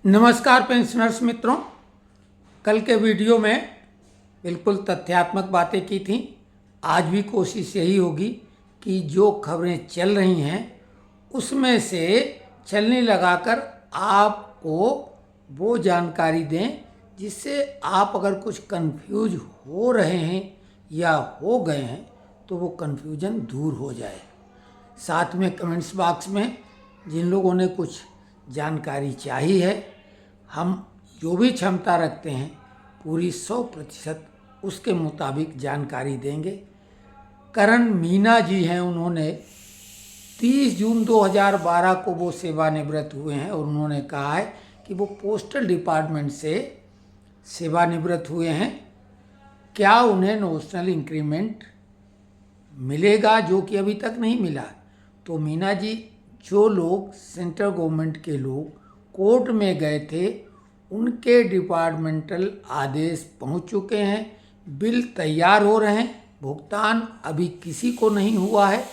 नमस्कार पेंशनर्स मित्रों। कल के वीडियो में बिल्कुल तथ्यात्मक बातें की थी। आज भी कोशिश यही होगी कि जो खबरें चल रही हैं उसमें से छलनी लगाकर आपको वो जानकारी दें जिससे आप अगर कुछ कंफ्यूज हो रहे हैं या हो गए हैं तो वो कंफ्यूजन दूर हो जाए। साथ में कमेंट्स बॉक्स में जिन लोगों ने कुछ जानकारी चाहिए है, हम जो भी क्षमता रखते हैं पूरी 100% उसके मुताबिक जानकारी देंगे। करण मीना जी हैं, उन्होंने 30 जून 2012 को वो सेवानिवृत्त हुए हैं और उन्होंने कहा है कि वो पोस्टल डिपार्टमेंट से सेवानिवृत्त हुए हैं। क्या उन्हें नोशनल इंक्रीमेंट मिलेगा, जो कि अभी तक नहीं मिला? तो मीना जी, जो लोग सेंट्रल गवर्नमेंट के लोग कोर्ट में गए थे उनके डिपार्टमेंटल आदेश पहुंच चुके हैं, बिल तैयार हो रहे हैं, भुगतान अभी किसी को नहीं हुआ है।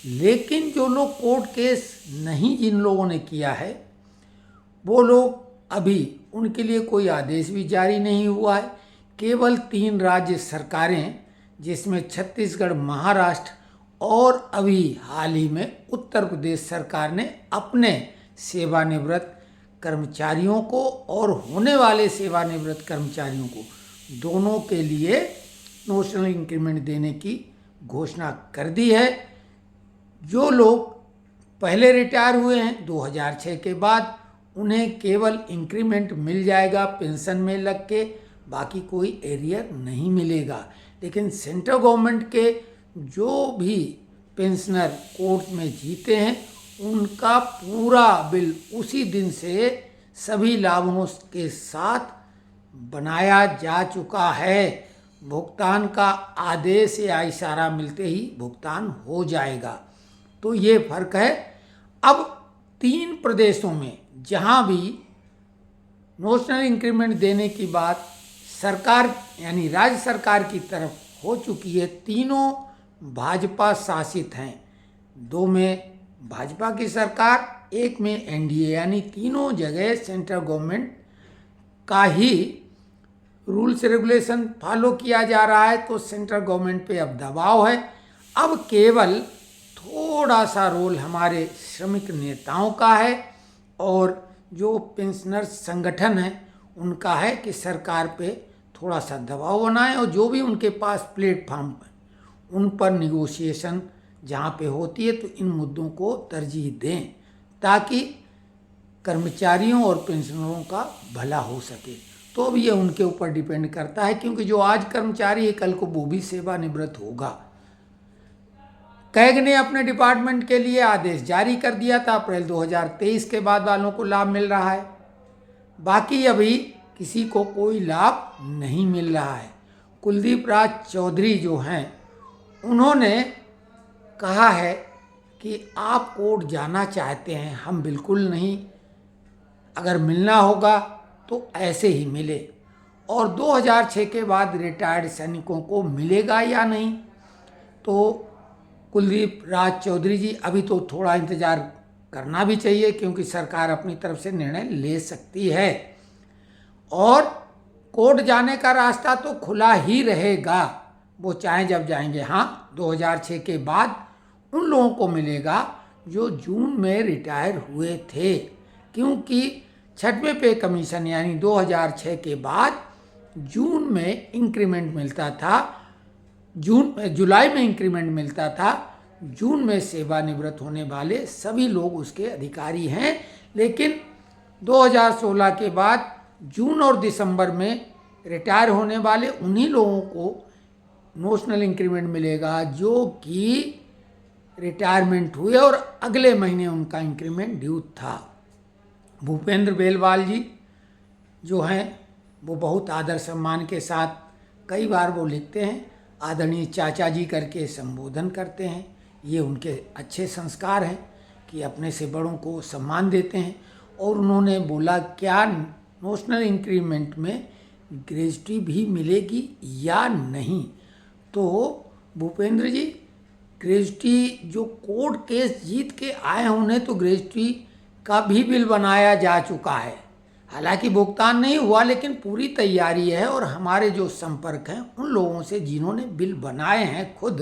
लेकिन जो लोग कोर्ट केस नहीं जिन लोगों ने किया है वो लोग अभी उनके लिए कोई आदेश भी जारी नहीं हुआ है। केवल 3 राज्य सरकारें जिसमें छत्तीसगढ़, महाराष्ट्र और अभी हाल ही में उत्तर प्रदेश सरकार ने अपने सेवानिवृत्त कर्मचारियों को और होने वाले सेवानिवृत्त कर्मचारियों को दोनों के लिए नोशनल इंक्रीमेंट देने की घोषणा कर दी है। जो लोग पहले रिटायर हुए हैं 2006 के बाद, उन्हें केवल इंक्रीमेंट मिल जाएगा पेंशन में लग के, बाकी कोई एरियर नहीं मिलेगा। लेकिन सेंट्रल गवर्नमेंट के जो भी पेंशनर कोर्ट में जीते हैं उनका पूरा बिल उसी दिन से सभी लाभों के साथ बनाया जा चुका है। भुगतान का आदेश या इशारा मिलते ही भुगतान हो जाएगा। तो ये फर्क है। अब 3 प्रदेशों में जहाँ भी नोशनल इंक्रीमेंट देने की बात सरकार यानी राज्य सरकार की तरफ हो चुकी है, तीनों भाजपा शासित हैं। 2 में भाजपा की सरकार, 1 में एनडीए, यानी तीनों जगह सेंट्रल गवर्नमेंट का ही रूल्स रेगुलेशन फॉलो किया जा रहा है। तो सेंट्रल गवर्नमेंट पे अब दबाव है। अब केवल थोड़ा सा रोल हमारे श्रमिक नेताओं का है और जो पेंशनर संगठन है उनका है कि सरकार पे थोड़ा सा दबाव बनाएं और जो भी उनके पास प्लेटफॉर्म पर उन पर निगोशिएशन जहाँ पे होती है तो इन मुद्दों को तरजीह दें ताकि कर्मचारियों और पेंशनरों का भला हो सके। तो अब ये उनके ऊपर डिपेंड करता है, क्योंकि जो आज कर्मचारी है कल को वो भी सेवानिवृत्त होगा। कैग ने अपने डिपार्टमेंट के लिए आदेश जारी कर दिया था, अप्रैल 2023 के बाद वालों को लाभ मिल रहा है, बाकी अभी किसी को कोई लाभ नहीं मिल रहा है। कुलदीप राज चौधरी जो हैं उन्होंने कहा है कि आप कोर्ट जाना चाहते हैं, हम बिल्कुल नहीं, अगर मिलना होगा तो ऐसे ही मिले। और 2006 के बाद रिटायर्ड सैनिकों को मिलेगा या नहीं, तो कुलदीप राज चौधरी जी अभी तो थोड़ा इंतज़ार करना भी चाहिए, क्योंकि सरकार अपनी तरफ से निर्णय ले सकती है और कोर्ट जाने का रास्ता तो खुला ही रहेगा, वो चाहे जब जाएंगे। हाँ, 2006 के बाद उन लोगों को मिलेगा जो जून में रिटायर हुए थे, क्योंकि 6वें पे कमीशन यानी 2006 के बाद जून में इंक्रीमेंट मिलता था, जुलाई में इंक्रीमेंट मिलता था, जून में सेवानिवृत्त होने वाले सभी लोग उसके अधिकारी हैं। लेकिन 2016 के बाद जून और दिसंबर में रिटायर होने वाले उन्हीं लोगों को नोशनल इंक्रीमेंट मिलेगा जो कि रिटायरमेंट हुए और अगले महीने उनका इंक्रीमेंट ड्यू था। भूपेंद्र बेलवाल जी जो हैं वो बहुत आदर सम्मान के साथ कई बार वो लिखते हैं, आदरणीय चाचा जी करके संबोधन करते हैं। ये उनके अच्छे संस्कार हैं कि अपने से बड़ों को सम्मान देते हैं। और उन्होंने बोला क्या नोशनल इंक्रीमेंट में ग्रेजुटी भी मिलेगी या नहीं? तो भूपेंद्र जी, ग्रेजुटी जो कोर्ट केस जीत के आए उन्हें तो ग्रेजुटी का भी बिल बनाया जा चुका है। हालांकि भुगतान नहीं हुआ, लेकिन पूरी तैयारी है। और हमारे जो संपर्क हैं उन लोगों से जिन्होंने बिल बनाए हैं खुद,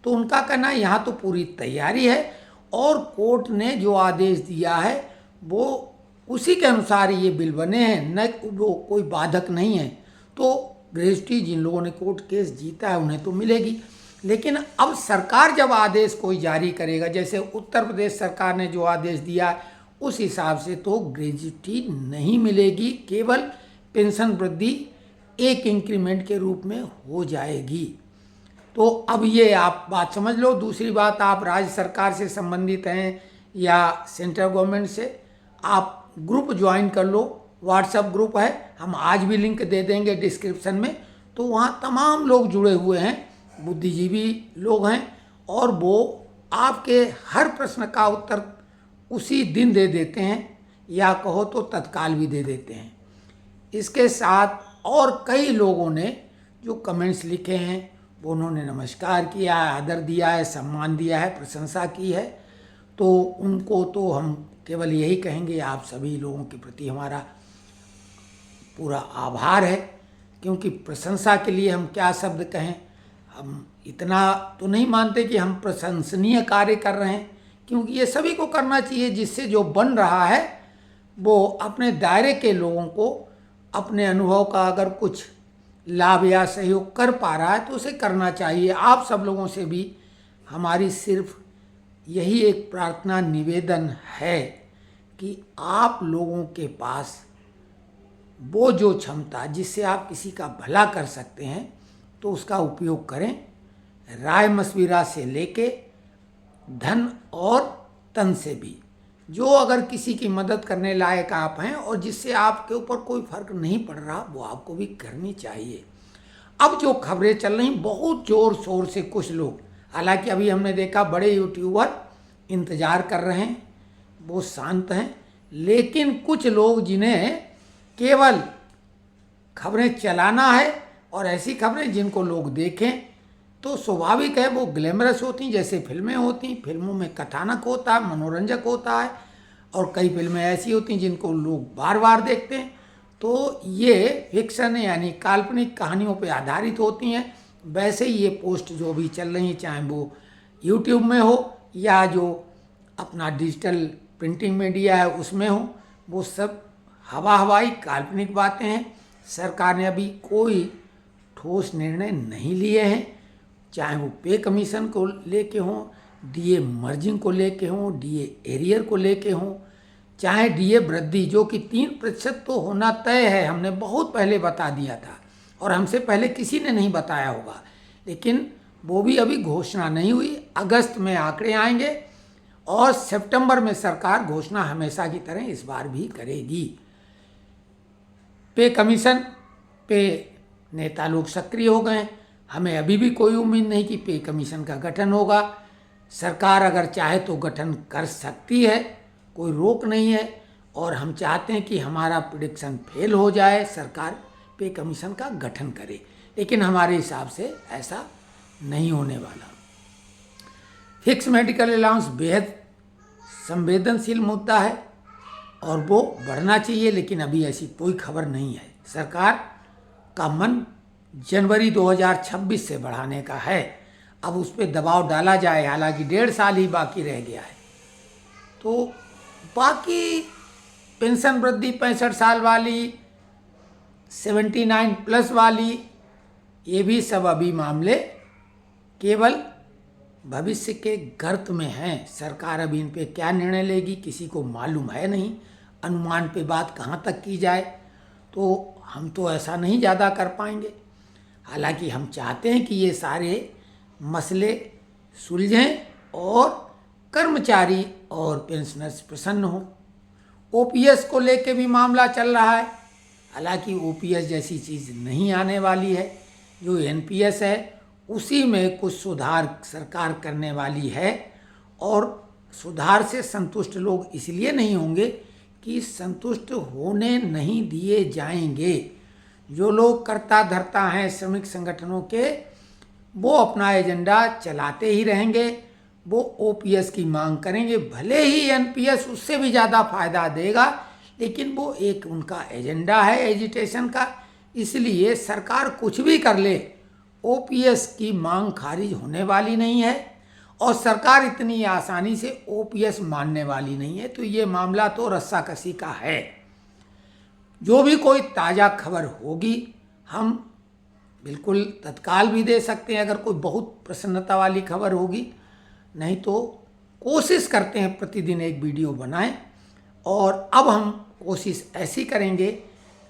तो उनका कहना है यहाँ तो पूरी तैयारी है और कोर्ट ने जो आदेश दिया है वो उसी के अनुसार ये बिल बने हैं, न वो कोई बाधक नहीं है। तो ग्रेजुटी जिन लोगों ने कोर्ट केस जीता है उन्हें तो मिलेगी, लेकिन अब सरकार जब आदेश कोई जारी करेगा, जैसे उत्तर प्रदेश सरकार ने जो आदेश दिया है उस हिसाब से तो ग्रेजुटी नहीं मिलेगी, केवल पेंशन वृद्धि एक इंक्रीमेंट के रूप में हो जाएगी। तो अब ये आप बात समझ लो। दूसरी बात, आप राज्य सरकार से संबंधित हैं या सेंट्रल गवर्नमेंट से, आप ग्रुप ज्वाइन कर लो, व्हाट्सएप ग्रुप है, हम आज भी लिंक दे देंगे डिस्क्रिप्शन में। तो वहाँ तमाम लोग जुड़े हुए हैं, बुद्धिजीवी लोग हैं, और वो आपके हर प्रश्न का उत्तर उसी दिन दे देते हैं, या कहो तो तत्काल भी दे देते हैं। इसके साथ और कई लोगों ने जो कमेंट्स लिखे हैं वो उन्होंने नमस्कार किया है, आदर दिया है, सम्मान दिया है, प्रशंसा की है। तो उनको तो हम केवल यही कहेंगे, आप सभी लोगों के प्रति हमारा पूरा आभार है, क्योंकि प्रशंसा के लिए हम क्या शब्द कहें। हम इतना तो नहीं मानते कि हम प्रशंसनीय कार्य कर रहे हैं, क्योंकि ये सभी को करना चाहिए। जिससे जो बन रहा है वो अपने दायरे के लोगों को अपने अनुभव का अगर कुछ लाभ या सहयोग कर पा रहा है तो उसे करना चाहिए। आप सब लोगों से भी हमारी सिर्फ यही एक प्रार्थना निवेदन है कि आप लोगों के पास वो जो क्षमता जिससे आप किसी का भला कर सकते हैं तो उसका उपयोग करें। राय मशविरा से लेके धन और तन से भी, जो अगर किसी की मदद करने लायक आप हैं और जिससे आपके ऊपर कोई फर्क नहीं पड़ रहा, वो आपको भी करनी चाहिए। अब जो खबरें चल रही, बहुत जोर शोर से कुछ लोग, हालांकि अभी हमने देखा बड़े यूट्यूबर इंतजार कर रहे हैं, वो शांत हैं, लेकिन कुछ लोग जिन्हें केवल खबरें चलाना है और ऐसी खबरें जिनको लोग देखें, तो स्वाभाविक है वो ग्लैमरस होती, जैसे फिल्में होती। फिल्मों में कथानक होता है, मनोरंजक होता है, और कई फिल्में ऐसी होती जिनको लोग बार बार देखते हैं। तो ये फिक्शन यानी काल्पनिक कहानियों पर आधारित होती हैं। वैसे ही ये पोस्ट जो भी चल रही हैं, चाहे वो यूट्यूब में हो या जो अपना डिजिटल प्रिंटिंग मीडिया है उसमें हो, वो सब हवाई काल्पनिक बातें हैं। सरकार ने अभी कोई ठोस निर्णय नहीं लिए हैं, चाहे वो पे कमीशन को लेके हों, डीए मर्जिंग को लेके हों, डीए एरियर को लेके हों, चाहे डीए वृद्धि जो कि 3% तो होना तय है, हमने बहुत पहले बता दिया था और हमसे पहले किसी ने नहीं बताया होगा, लेकिन वो भी अभी घोषणा नहीं हुई। अगस्त में आंकड़े आएंगे और सितंबर में सरकार घोषणा हमेशा की तरह इस बार भी करेगी। पे कमीशन पे नेता लोग सक्रिय हो गए, हमें अभी भी कोई उम्मीद नहीं कि पे कमीशन का गठन होगा। सरकार अगर चाहे तो गठन कर सकती है, कोई रोक नहीं है, और हम चाहते हैं कि हमारा प्रेडिक्शन फेल हो जाए, सरकार पे कमीशन का गठन करे, लेकिन हमारे हिसाब से ऐसा नहीं होने वाला। फिक्स मेडिकल अलाउंस बेहद संवेदनशील मुद्दा है और वो बढ़ना चाहिए, लेकिन अभी ऐसी कोई खबर नहीं है। सरकार का मन जनवरी 2026 से बढ़ाने का है। अब उस पर दबाव डाला जाए, हालांकि 1.5 साल ही बाकी रह गया है। तो बाकी पेंशन वृद्धि 65 साल वाली, 79+ वाली, ये भी सब अभी मामले केवल भविष्य के गर्त में हैं। सरकार अभी इन पे क्या निर्णय लेगी किसी को मालूम है नहीं। अनुमान पे बात कहाँ तक की जाए, तो हम तो ऐसा नहीं ज़्यादा कर पाएंगे। हालांकि हम चाहते हैं कि ये सारे मसले सुलझें और कर्मचारी और पेंशनर्स प्रसन्न हों। ओपीएस को लेके भी मामला चल रहा है, हालांकि ओपीएस जैसी चीज़ नहीं आने वाली है। जो एनपीएस है उसी में कुछ सुधार सरकार करने वाली है, और सुधार से संतुष्ट लोग इसलिए नहीं होंगे कि संतुष्ट होने नहीं दिए जाएंगे। जो लोग कर्ता धर्ता हैं श्रमिक संगठनों के, वो अपना एजेंडा चलाते ही रहेंगे। वो ओपीएस की मांग करेंगे, भले ही एनपीएस उससे भी ज़्यादा फायदा देगा, लेकिन वो एक उनका एजेंडा है एजिटेशन का, इसलिए सरकार कुछ भी कर ले ओपीएस की मांग खारिज होने वाली नहीं है और सरकार इतनी आसानी से ओपीएस मानने वाली नहीं है। तो ये मामला तो रस्साकसी का है। जो भी कोई ताज़ा खबर होगी हम बिल्कुल तत्काल भी दे सकते हैं अगर कोई बहुत प्रसन्नता वाली खबर होगी, नहीं तो कोशिश करते हैं प्रतिदिन एक वीडियो बनाएं। और अब हम कोशिश ऐसी करेंगे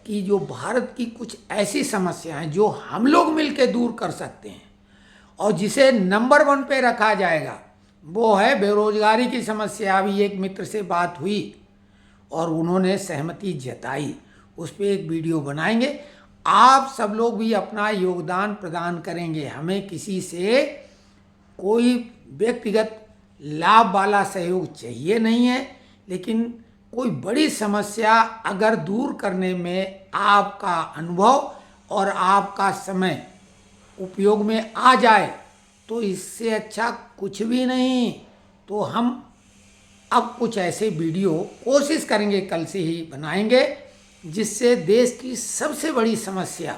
कि जो भारत की कुछ ऐसी समस्याएं जो हम लोग मिलकर दूर कर सकते हैं और जिसे नंबर 1 पे रखा जाएगा वो है बेरोजगारी की समस्या। अभी एक मित्र से बात हुई और उन्होंने सहमति जताई, उस पर एक वीडियो बनाएंगे। आप सब लोग भी अपना योगदान प्रदान करेंगे। हमें किसी से कोई व्यक्तिगत लाभ वाला सहयोग चाहिए नहीं है, लेकिन कोई बड़ी समस्या अगर दूर करने में आपका अनुभव और आपका समय उपयोग में आ जाए तो इससे अच्छा कुछ भी नहीं। तो हम अब कुछ ऐसे वीडियो कोशिश करेंगे कल से ही बनाएंगे जिससे देश की सबसे बड़ी समस्या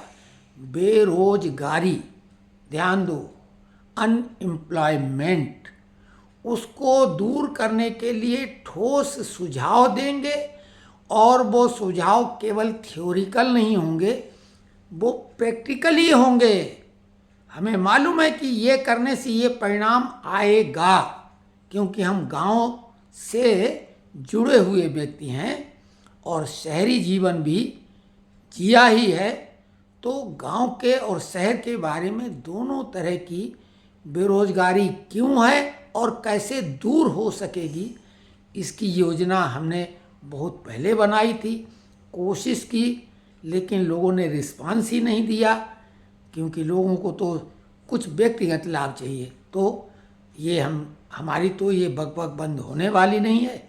बेरोजगारी, ध्यान दो, अनएम्प्लॉयमेंट, उसको दूर करने के लिए ठोस सुझाव देंगे। और वो सुझाव केवल थ्योरिकल नहीं होंगे, वो प्रैक्टिकल ही होंगे। हमें मालूम है कि ये करने से ये परिणाम आएगा, क्योंकि हम गांव से जुड़े हुए व्यक्ति हैं और शहरी जीवन भी जिया ही है। तो गांव के और शहर के बारे में दोनों तरह की बेरोजगारी क्यों है और कैसे दूर हो सकेगी, इसकी योजना हमने बहुत पहले बनाई थी, कोशिश की, लेकिन लोगों ने रिस्पांस ही नहीं दिया, क्योंकि लोगों को तो कुछ व्यक्तिगत लाभ चाहिए। तो ये हमारी तो ये बकबक बंद होने वाली नहीं है,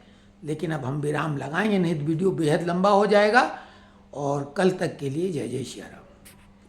लेकिन अब हम विराम लगाएंगे, नहीं तो वीडियो बेहद लंबा हो जाएगा। और कल तक के लिए जय जय श्री राम।